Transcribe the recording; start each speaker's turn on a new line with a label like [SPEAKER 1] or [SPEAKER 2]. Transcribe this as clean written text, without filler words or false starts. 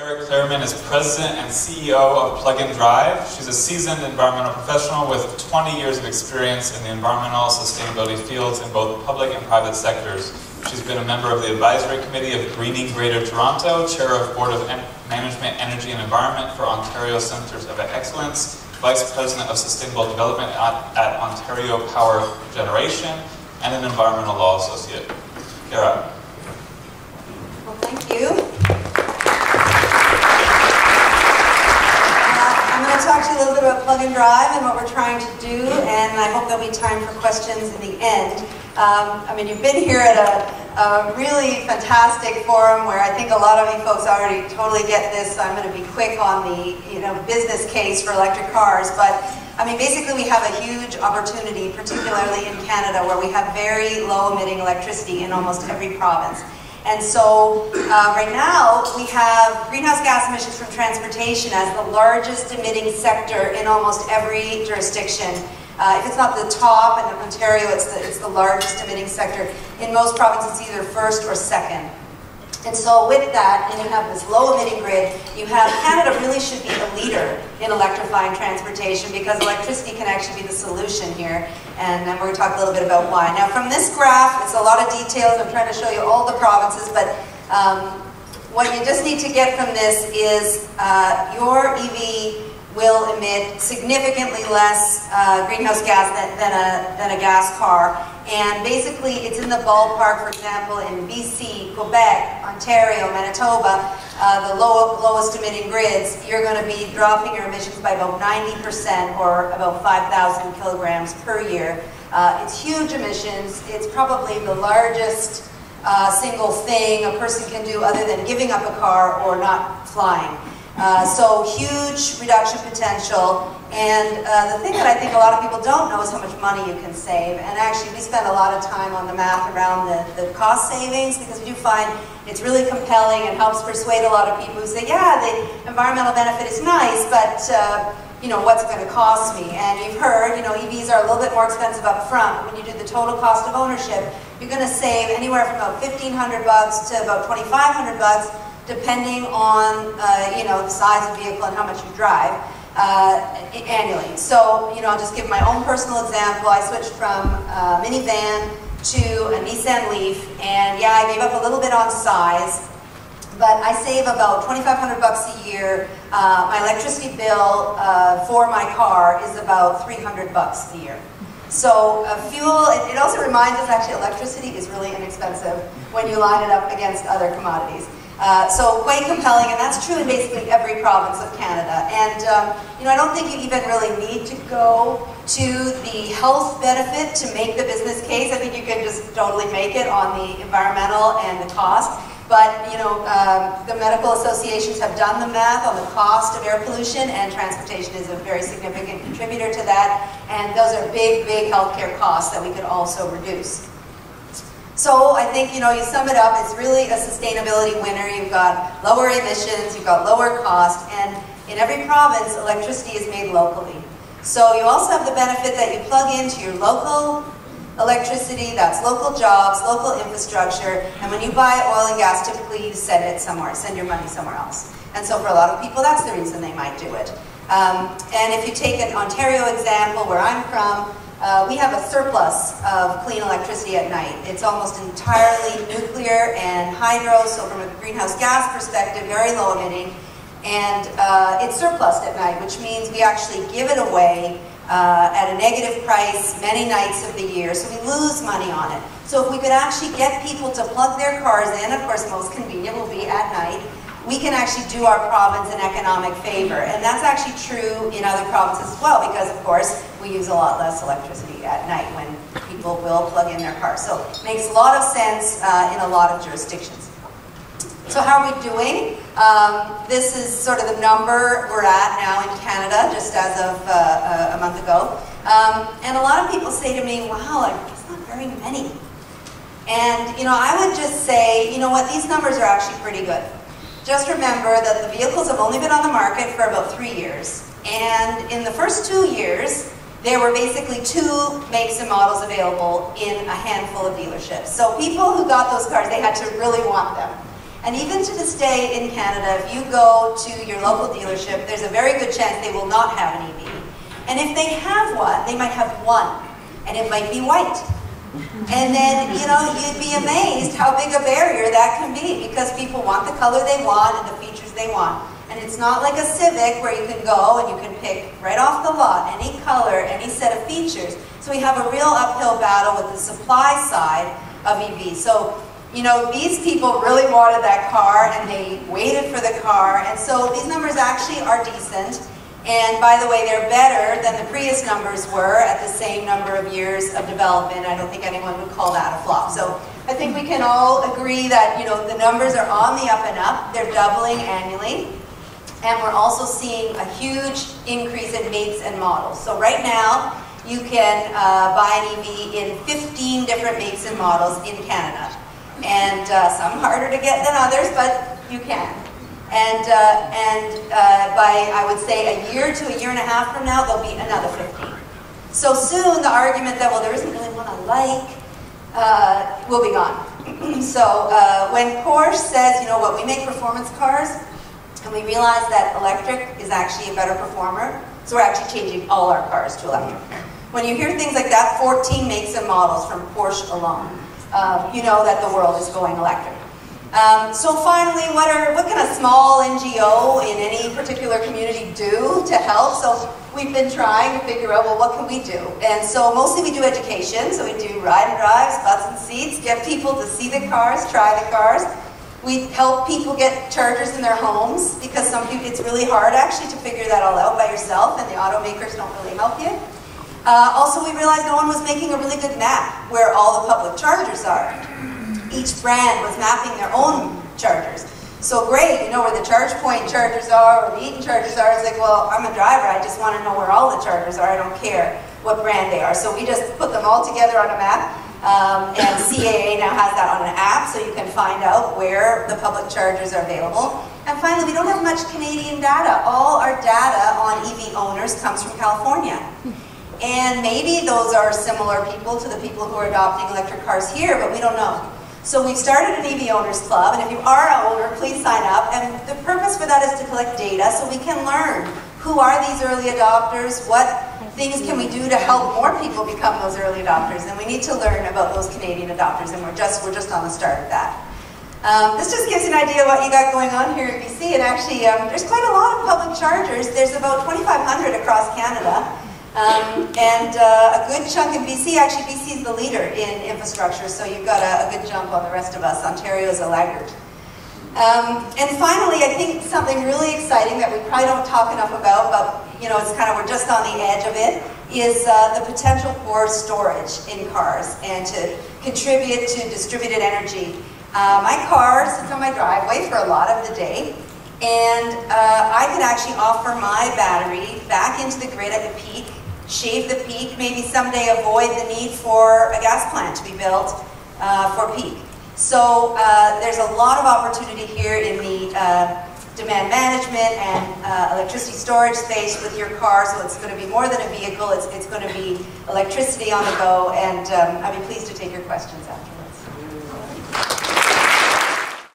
[SPEAKER 1] Kara Clairman is President and CEO of Plug and Drive. She's a seasoned environmental professional with 20 years of experience in the environmental sustainability fields in both public and private sectors. She's been a member of the Advisory Committee of Greening Greater Toronto, Chair of Board of Management, Energy and Environment for Ontario Centres of Excellence, Vice President of Sustainable Development at Ontario Power Generation, and an Environmental Law Associate. Kara.
[SPEAKER 2] Well, thank you. I'm going to talk to you a little bit about Plug and Drive and what we're trying to do, and I hope there'll be time for questions in the end. I mean, you've been here at a really fantastic forum where I think a lot of you folks already totally get this, so I'm going to be quick on the business case for electric cars. But I mean, basically we have a huge opportunity, particularly in Canada, where we have very low emitting electricity in almost every province. And so right now we have greenhouse gas emissions from transportation as the largest emitting sector in almost every jurisdiction. If it's not the top, in Ontario it's the largest emitting sector. In most provinces it's either first or second. And so with that, and you have this low emitting grid, you have Canada really should be a leader in electrifying transportation because electricity can actually be the solution here. And we're going to talk a little bit about why. Now from this graph, it's a lot of details. I'm trying to show you all the provinces, but what you just need to get from this is your EV will emit significantly less greenhouse gas than a gas car. And basically it's in the ballpark, for example, in BC, Quebec, Ontario, Manitoba, the lowest emitting grids, you're going to be dropping your emissions by about 90% or about 5,000 kilograms per year. It's huge emissions. It's probably the largest single thing a person can do other than giving up a car or not flying. So huge reduction potential, and the thing that I think a lot of people don't know is how much money you can save. And actually we spend a lot of time on the math around the cost savings, because we do find it's really compelling and helps persuade a lot of people who say, yeah, the environmental benefit is nice, but what's it going to cost me? And you've heard, EVs are a little bit more expensive up front. When you do the total cost of ownership, you're going to save anywhere from about $1,500 to about $2,500, depending on the size of the vehicle and how much you drive annually. So I'll just give my own personal example. I switched from a minivan to a Nissan Leaf, and yeah, I gave up a little bit on size, but I save about $2,500 a year. My electricity bill for my car is about $300 a year. So fuel, it also reminds us actually electricity is really inexpensive when you line it up against other commodities. So quite compelling, and that's true in basically every province of Canada. And I don't think you even really need to go to the health benefit to make the business case. I think you can just totally make it on the environmental and the cost. But the medical associations have done the math on the cost of air pollution, and transportation is a very significant contributor to that. And those are big, big healthcare costs that we could also reduce. So I think, you sum it up, it's really a sustainability winner. You've got lower emissions, you've got lower cost, and in every province, electricity is made locally. So you also have the benefit that you plug into your local electricity, that's local jobs, local infrastructure, and when you buy oil and gas, typically you send it somewhere, send your money somewhere else. And so for a lot of people, that's the reason they might do it. And if you take an Ontario example, where I'm from, we have a surplus of clean electricity at night. It's almost entirely nuclear and hydro, so from a greenhouse gas perspective, very low emitting. And it's surplus at night, which means we actually give it away at a negative price many nights of the year, so we lose money on it. So if we could actually get people to plug their cars in, of course most convenient will be at night, we can actually do our province an economic favor. And that's actually true in other provinces as well, because of course we use a lot less electricity at night when people will plug in their cars. So it makes a lot of sense in a lot of jurisdictions. So how are we doing? This is sort of the number we're at now in Canada, just as of a month ago. And a lot of people say to me, wow, it's not very many. And I would just say, these numbers are actually pretty good. Just remember that the vehicles have only been on the market for about 3 years. And in the first 2 years, there were basically 2 makes and models available in a handful of dealerships. So people who got those cars, they had to really want them. And even to this day in Canada, if you go to your local dealership, there's a very good chance they will not have an EV. And if they have one, they might have one, and it might be white. And then, you know, you'd be amazed how big a barrier that can be, because people want the color they want and the features they want. And it's not like a Civic where you can go and you can pick right off the lot any color, any set of features. So we have a real uphill battle with the supply side of EVs. So, you know, these people really wanted that car and they waited for the car. And so these numbers actually are decent. And by the way, they're better than the Prius numbers were at the same number of years of development. I don't think anyone would call that a flop. So I think we can all agree that, you know, the numbers are on the up and up. They're doubling annually. And we're also seeing a huge increase in makes and models. So right now, you can buy an EV in 15 different makes and models in Canada. And some harder to get than others, but you can. And by, I would say, a year to a year and a half from now, there'll be another 15. So soon, the argument that, well, there isn't really one I like, will be gone. So when Porsche says, you know what, we make performance cars, and we realize that electric is actually a better performer, so we're actually changing all our cars to electric. When you hear things like that, 14 makes and models from Porsche alone, you know that the world is going electric. So finally, what can a small NGO in any particular community do to help? So we've been trying to figure out, well, what can we do? And so mostly we do education, so we do ride and drives, butts and seats, get people to see the cars, try the cars. We help people get chargers in their homes, because some people, it's really hard actually to figure that all out by yourself, and the automakers don't really help you. Also, we realized no one was making a really good map where all the public chargers are. Each brand was mapping their own chargers. So great, you know where the ChargePoint chargers are, or the Eaton chargers are. It's like, well, I'm a driver, I just want to know where all the chargers are. I don't care what brand they are. So we just put them all together on a map. And CAA now has that on an app, so you can find out where the public chargers are available. And finally, we don't have much Canadian data. All our data on EV owners comes from California. And maybe those are similar people to the people who are adopting electric cars here, but we don't know. So we've started an EV Owners Club, and if you are an owner, please sign up. And the purpose for that is to collect data so we can learn who are these early adopters, what things can we do to help more people become those early adopters, and we need to learn about those Canadian adopters, and we're just on the start of that. This just gives you an idea of what you got going on here in BC, and actually there's quite a lot of public chargers. There's about 2,500 across Canada. And a good chunk in BC, actually BC is the leader in infrastructure, so you've got a good jump on the rest of us. Ontario is a laggard. And finally, I think something really exciting that we probably don't talk enough about, but you know, it's kind of, we're just on the edge of it, is the potential for storage in cars and to contribute to distributed energy. My car sits on my driveway for a lot of the day, and I can actually offer my battery back into the grid at the peak, shave the peak, maybe someday avoid the need for a gas plant to be built for peak. So there's a lot of opportunity here in the demand management and electricity storage space with your car, so it's going to be more than a vehicle, it's going to be electricity on the go, and I'd be pleased to take your questions after.